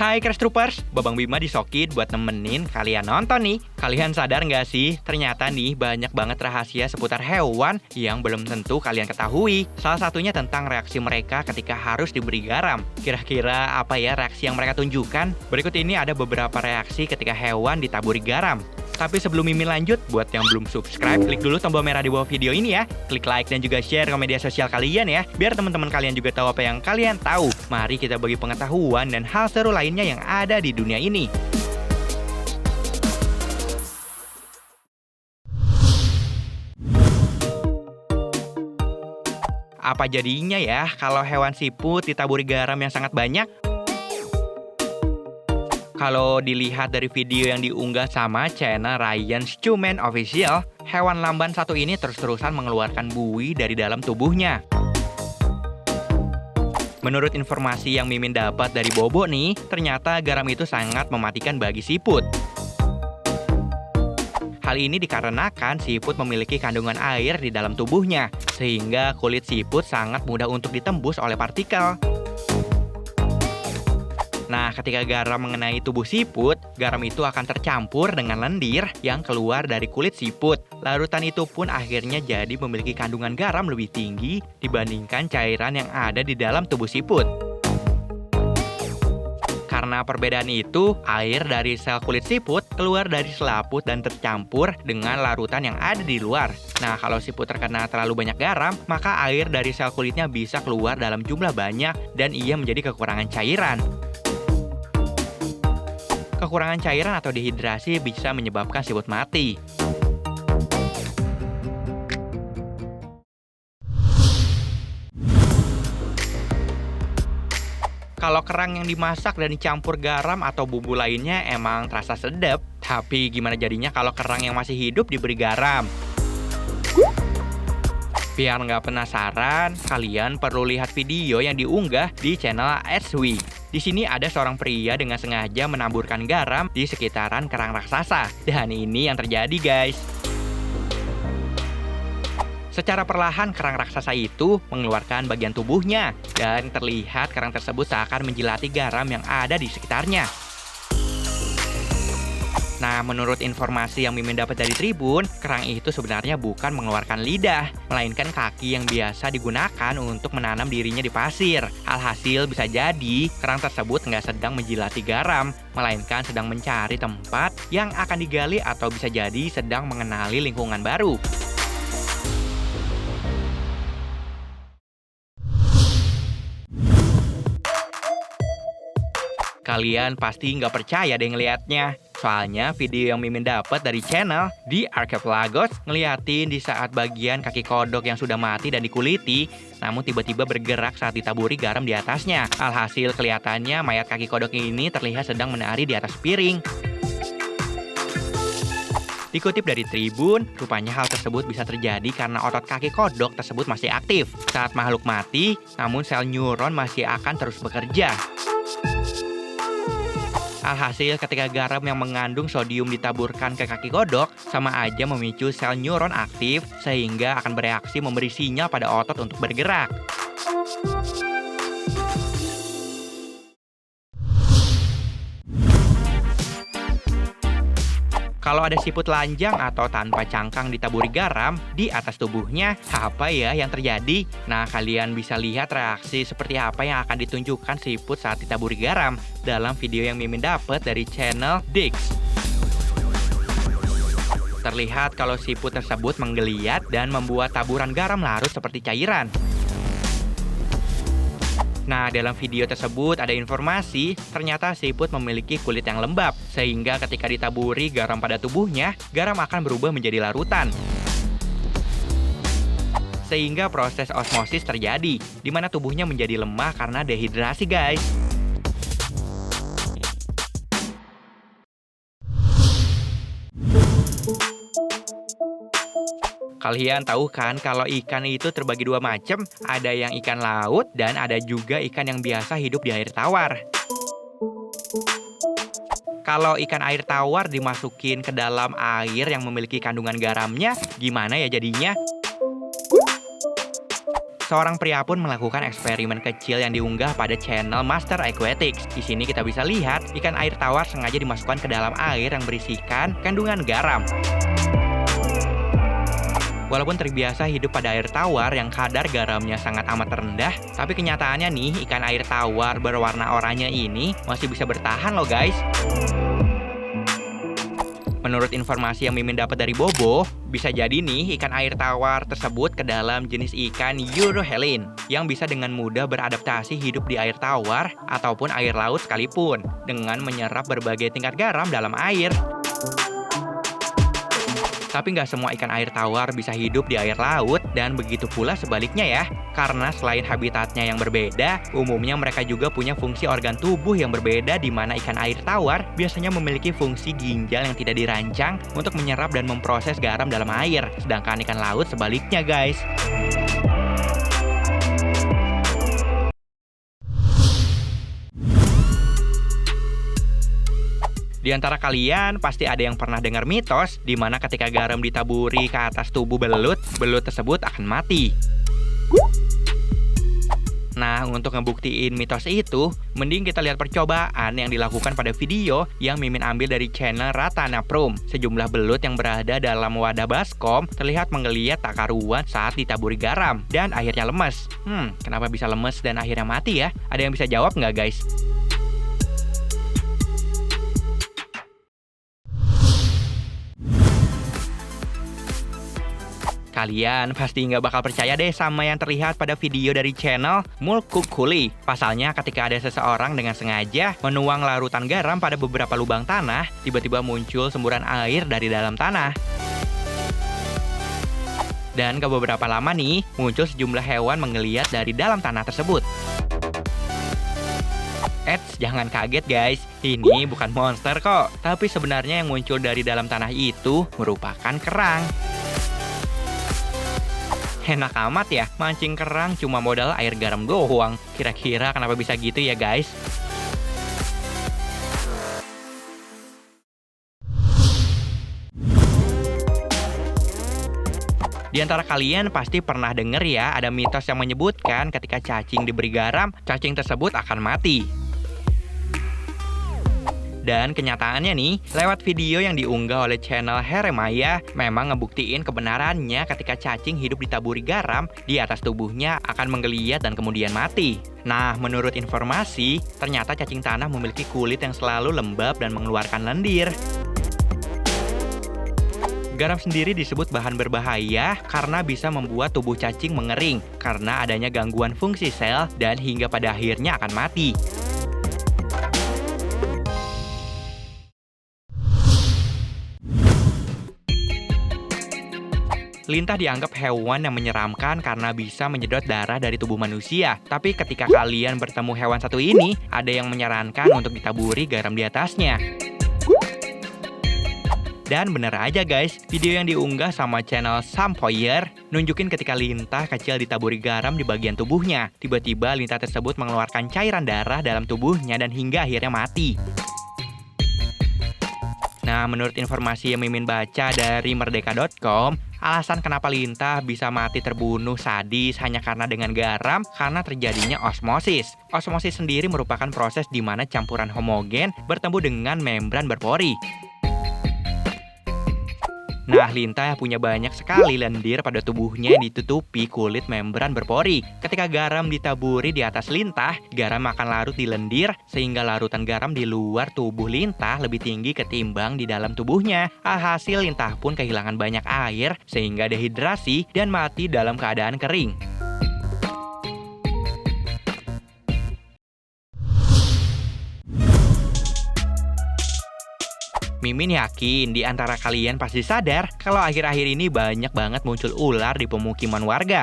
Hai Crash Troopers, Babang Bima disokin buat nemenin kalian nonton nih. Kalian sadar nggak sih, ternyata nih banyak banget rahasia seputar hewan yang belum tentu kalian ketahui. Salah satunya tentang reaksi mereka ketika harus diberi garam. Kira-kira apa ya reaksi yang mereka tunjukkan? Berikut ini ada beberapa reaksi ketika hewan ditaburi garam. Tapi sebelum Mimin lanjut, buat yang belum subscribe, klik dulu tombol merah di bawah video ini ya. Klik like dan juga share ke media sosial kalian ya, biar teman-teman kalian juga tahu apa yang kalian tahu. Mari kita bagi pengetahuan dan hal seru lainnya yang ada di dunia ini. Apa jadinya ya kalau hewan siput ditaburi garam yang sangat banyak? Kalau dilihat dari video yang diunggah sama channel Ryan Schumann Official, hewan lamban satu ini terus-terusan mengeluarkan buih dari dalam tubuhnya. Menurut informasi yang Mimin dapat dari Bobo nih, ternyata garam itu sangat mematikan bagi siput. Hal ini dikarenakan siput memiliki kandungan air di dalam tubuhnya, sehingga kulit siput sangat mudah untuk ditembus oleh partikel. Nah, ketika garam mengenai tubuh siput, garam itu akan tercampur dengan lendir yang keluar dari kulit siput. Larutan itu pun akhirnya jadi memiliki kandungan garam lebih tinggi dibandingkan cairan yang ada di dalam tubuh siput. Karena perbedaan itu, air dari sel kulit siput keluar dari selaput dan tercampur dengan larutan yang ada di luar. Nah, kalau siput terkena terlalu banyak garam, maka air dari sel kulitnya bisa keluar dalam jumlah banyak dan ia menjadi kekurangan cairan. Kekurangan cairan atau dehidrasi bisa menyebabkan siput mati. Kalau kerang yang dimasak dan dicampur garam atau bumbu lainnya emang terasa sedap, tapi gimana jadinya kalau kerang yang masih hidup diberi garam? Biar nggak penasaran, kalian perlu lihat video yang diunggah di channel SW. Di sini ada seorang pria dengan sengaja menaburkan garam di sekitaran kerang raksasa. Dan ini yang terjadi, guys. Secara perlahan kerang raksasa itu mengeluarkan bagian tubuhnya. Dan terlihat kerang tersebut seakan menjilati garam yang ada di sekitarnya. Nah, menurut informasi yang Mimin dapat dari Tribun, kerang itu sebenarnya bukan mengeluarkan lidah, melainkan kaki yang biasa digunakan untuk menanam dirinya di pasir. Alhasil bisa jadi, kerang tersebut nggak sedang menjilati garam, melainkan sedang mencari tempat yang akan digali atau bisa jadi sedang mengenali lingkungan baru. Kalian pasti nggak percaya deh ngeliatnya. Soalnya video yang Mimin dapat dari channel di Archipelagos ngeliatin di saat bagian kaki kodok yang sudah mati dan dikuliti, namun tiba-tiba bergerak saat ditaburi garam di atasnya. Alhasil kelihatannya mayat kaki kodok ini terlihat sedang menari di atas piring. Dikutip dari Tribun, rupanya hal tersebut bisa terjadi karena otot kaki kodok tersebut masih aktif. Saat makhluk mati, namun sel neuron masih akan terus bekerja. Alhasil ketika garam yang mengandung sodium ditaburkan ke kaki kodok, sama aja memicu sel neuron aktif sehingga akan bereaksi memberi sinyal pada otot untuk bergerak. Kalau ada siput lanjang atau tanpa cangkang ditaburi garam di atas tubuhnya, apa ya yang terjadi? Nah, kalian bisa lihat reaksi seperti apa yang akan ditunjukkan siput saat ditaburi garam dalam video yang Mimin dapat dari channel Dix. Terlihat kalau siput tersebut menggeliat dan membuat taburan garam larut seperti cairan. Nah, dalam video tersebut ada informasi ternyata siput memiliki kulit yang lembab, sehingga ketika ditaburi garam pada tubuhnya, garam akan berubah menjadi larutan. Sehingga proses osmosis terjadi, di mana tubuhnya menjadi lemah karena dehidrasi, guys. Kalian tahu kan kalau ikan itu terbagi dua macam, ada yang ikan laut dan ada juga ikan yang biasa hidup di air tawar. Kalau ikan air tawar dimasukin ke dalam air yang memiliki kandungan garamnya, gimana ya jadinya? seorang pria pun melakukan eksperimen kecil yang diunggah pada channel Master Aquatics. Di sini kita bisa lihat ikan air tawar sengaja dimasukkan ke dalam air yang berisikan kandungan garam. Walaupun terbiasa hidup pada air tawar yang kadar garamnya sangat amat rendah, tapi kenyataannya nih, ikan air tawar berwarna oranye ini masih bisa bertahan loh guys. Menurut informasi yang Mimin dapat dari Bobo, bisa jadi nih ikan air tawar tersebut ke dalam jenis ikan Eurohelin yang bisa dengan mudah beradaptasi hidup di air tawar ataupun air laut sekalipun dengan menyerap berbagai tingkat garam dalam air. Tapi nggak semua ikan air tawar bisa hidup di air laut, dan begitu pula sebaliknya ya. Karena selain habitatnya yang berbeda, umumnya mereka juga punya fungsi organ tubuh yang berbeda, di mana ikan air tawar biasanya memiliki fungsi ginjal yang tidak dirancang untuk menyerap dan memproses garam dalam air. Sedangkan ikan laut sebaliknya guys. Di antara kalian pasti ada yang pernah dengar mitos di mana ketika garam ditaburi ke atas tubuh belut, belut tersebut akan mati. Nah, untuk ngebuktiin mitos itu, mending kita lihat percobaan yang dilakukan pada video yang Mimin ambil dari channel Ratana Prum. Sejumlah belut yang berada dalam wadah baskom terlihat menggeliat tak karuan saat ditaburi garam dan akhirnya lemes. Kenapa bisa lemes dan akhirnya mati ya? Ada yang bisa jawab nggak guys? Kalian pasti nggak bakal percaya deh sama yang terlihat pada video dari channel Mulkukuli. Pasalnya ketika ada seseorang dengan sengaja menuang larutan garam pada beberapa lubang tanah, tiba-tiba muncul semburan air dari dalam tanah. Dan ke beberapa lama nih, muncul sejumlah hewan menggeliat dari dalam tanah tersebut. Eits, jangan kaget guys, ini bukan monster kok. Tapi sebenarnya yang muncul dari dalam tanah itu merupakan kerang. Enak amat ya, mancing kerang cuma modal air garam doang. Kira-kira kenapa bisa gitu ya guys? Di antara kalian pasti pernah denger ya, ada mitos yang menyebutkan ketika cacing diberi garam, cacing tersebut akan mati. Dan kenyataannya nih, lewat video yang diunggah oleh channel Heremaya, memang ngebuktiin kebenarannya ketika cacing hidup ditaburi garam, di atas tubuhnya akan menggeliat dan kemudian mati. Nah, menurut informasi, ternyata cacing tanah memiliki kulit yang selalu lembab dan mengeluarkan lendir. Garam sendiri disebut bahan berbahaya karena bisa membuat tubuh cacing mengering karena adanya gangguan fungsi sel dan hingga pada akhirnya akan mati. Lintah dianggap hewan yang menyeramkan karena bisa menyedot darah dari tubuh manusia. Tapi ketika kalian bertemu hewan satu ini, ada yang menyarankan untuk ditaburi garam di atasnya. Dan bener aja guys, video yang diunggah sama channel Sampoyer nunjukin ketika lintah kecil ditaburi garam di bagian tubuhnya. Tiba-tiba lintah tersebut mengeluarkan cairan darah dalam tubuhnya dan hingga akhirnya mati. Nah, menurut informasi yang Mimin baca dari merdeka.com, alasan kenapa lintah bisa mati terbunuh sadis hanya karena dengan garam karena terjadinya osmosis. Osmosis sendiri merupakan proses di mana campuran homogen bertemu dengan membran berpori. Nah, lintah punya banyak sekali lendir pada tubuhnya yang ditutupi kulit membran berpori. Ketika garam ditaburi di atas lintah, garam akan larut di lendir sehingga larutan garam di luar tubuh lintah lebih tinggi ketimbang di dalam tubuhnya. Alhasil lintah pun kehilangan banyak air sehingga dehidrasi dan mati dalam keadaan kering. Mimin yakin di antara kalian pasti sadar kalau akhir-akhir ini banyak banget muncul ular di pemukiman warga.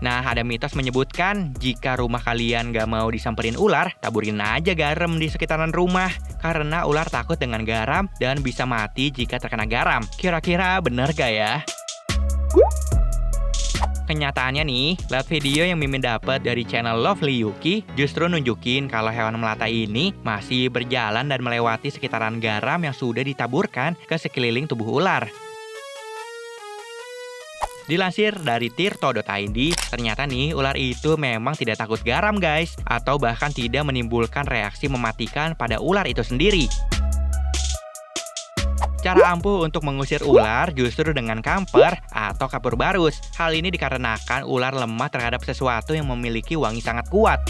Nah, ada mitos menyebutkan jika rumah kalian gak mau disamperin ular, taburin aja garam di sekitaran rumah. Karena ular takut dengan garam dan bisa mati jika terkena garam. Kira-kira bener gak ya? Kenyataannya nih, lihat video yang Mimin dapat dari channel Lovely Yuki justru nunjukin kalau hewan melata ini masih berjalan dan melewati sekitaran garam yang sudah ditaburkan ke sekeliling tubuh ular. Dilansir dari tirto.id, ternyata nih ular itu memang tidak takut garam guys, atau bahkan tidak menimbulkan reaksi mematikan pada ular itu sendiri. Cara ampuh untuk mengusir ular justru dengan kamper atau kapur barus. Hal ini dikarenakan ular lemah terhadap sesuatu yang memiliki wangi sangat kuat.